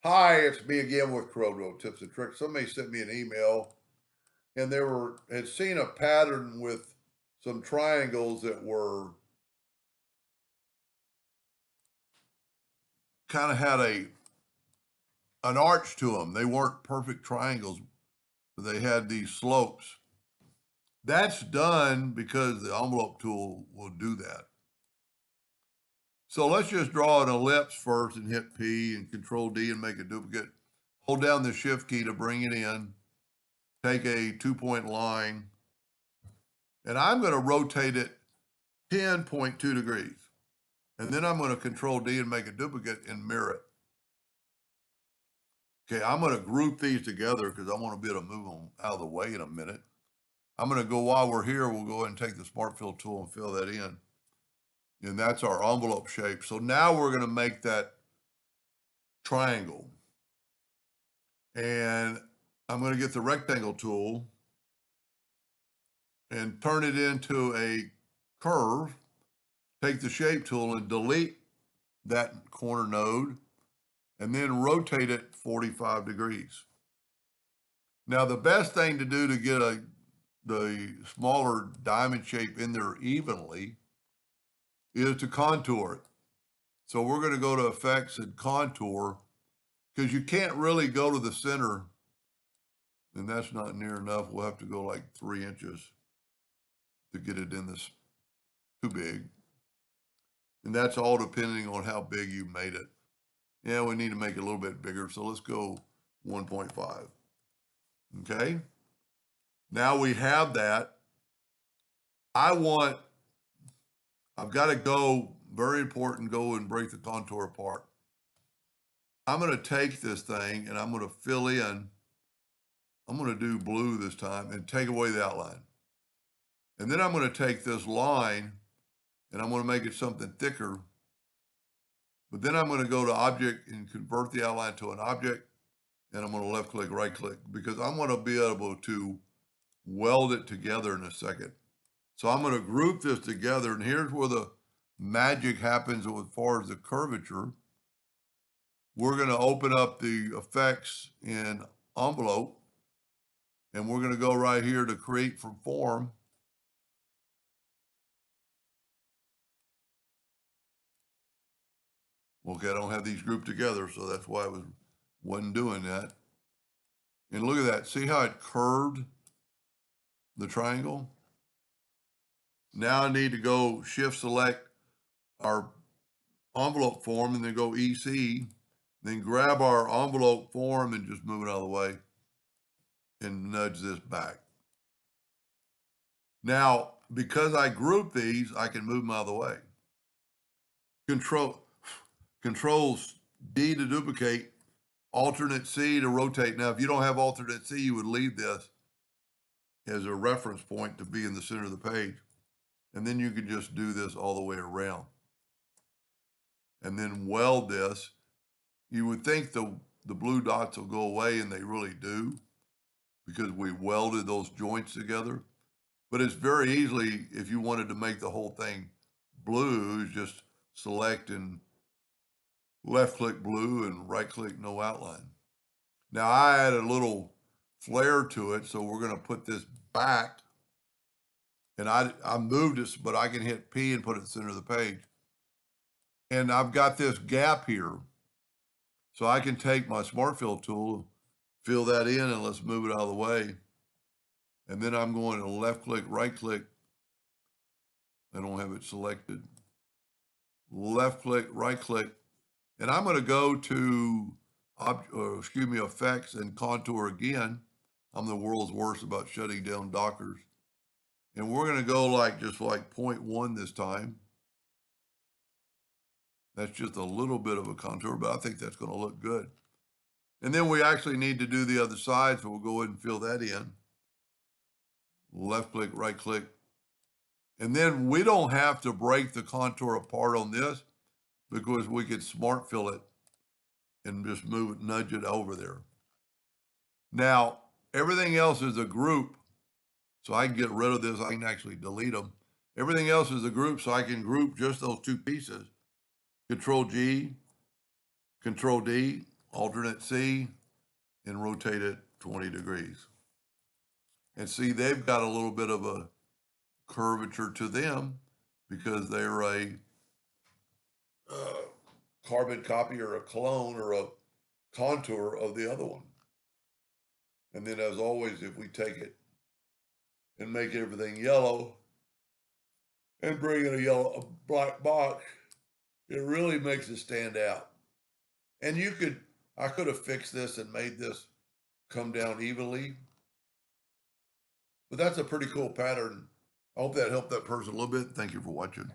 Hi, it's me again with CorelDraw tips and tricks. Somebody sent me an email and had seen a pattern with some triangles that were kind of had an arch to them. They weren't perfect triangles, but they had these slopes. That's done because the envelope tool will do that. So let's just draw an ellipse first and hit P and Control D and make a duplicate. Hold down the Shift key to bring it in. Take a 2-point line, and I'm going to rotate it 10.2 degrees. And then I'm going to Control D and make a duplicate and mirror it. Okay, I'm going to group these together because I want to be able to move them out of the way in a minute. I'm going to go, while we're here, we'll go ahead and take the Smart Fill tool and fill that in. And that's our envelope shape. So now we're going to make that triangle. And I'm going to get the rectangle tool and turn it into a curve. Take the shape tool and delete that corner node and then rotate it 45 degrees. Now, the best thing to do to get the smaller diamond shape in there evenly is to contour it. So we're going to go to Effects and Contour, because you can't really go to the center, and that's not near enough. We'll have to go like 3 inches to get it in this, too big. And that's all depending on how big you made it. Yeah, we need to make it a little bit bigger, so let's go 1.5. Okay? Now we have that. I've got to go, very important, go and break the contour apart. I'm going to take this thing and I'm going to fill in. I'm going to do blue this time and take away the outline. And then I'm going to take this line and I'm going to make it something thicker. But then I'm going to go to Object and convert the outline to an object. And I'm going to left click, right click, because I'm going to be able to weld it together in a second. So I'm going to group this together, and here's where the magic happens as far as the curvature. We're going to open up the effects in envelope, and we're going to go right here to create from form. Okay, I don't have these grouped together, so that's why I wasn't doing that. And look at that. See how it curved the triangle? Now I need to go Shift select our envelope form and then go EC, then grab our envelope form and just move it out of the way and nudge this back. Now, because I group these, I can move them out of the way. Control D to duplicate, alternate C to rotate. Now, if you don't have alternate C, you would leave this as a reference point to be in the center of the page. And then you can just do this all the way around. And then weld this. You would think the blue dots will go away, and they really do, because we welded those joints together. But it's very easily, if you wanted to make the whole thing blue, just select and left click blue and right click no outline. Now I add a little flare to it, so we're going to put this back, and I moved this, but I can hit P and put it in the center of the page. And I've got this gap here, so I can take my Smart Fill tool, fill that in, and let's move it out of the way. And then I'm going to left click, right click. I don't have it selected. Left click, right click, and I'm going to go to effects and contour again. I'm the world's worst about shutting down Dockers. And we're going to go just like 0.1 this time. That's just a little bit of a contour, but I think that's going to look good. And then we actually need to do the other side, so we'll go ahead and fill that in. Left click, right click. And then we don't have to break the contour apart on this, because we could Smart Fill it and just move it, nudge it over there. Now, everything else is a group, so I can get rid of this. I can actually delete them. Everything else is a group, so I can group just those two pieces. Control G, Control D, alternate C, and rotate it 20 degrees. And see, they've got a little bit of a curvature to them because they're a carbon copy or a clone or a contour of the other one. And then as always, if we take it and make everything yellow and bring in a black box, it really makes it stand out. And I could have fixed this and made this come down evenly, but that's a pretty cool pattern. I hope that helped that person a little bit. Thank you for watching.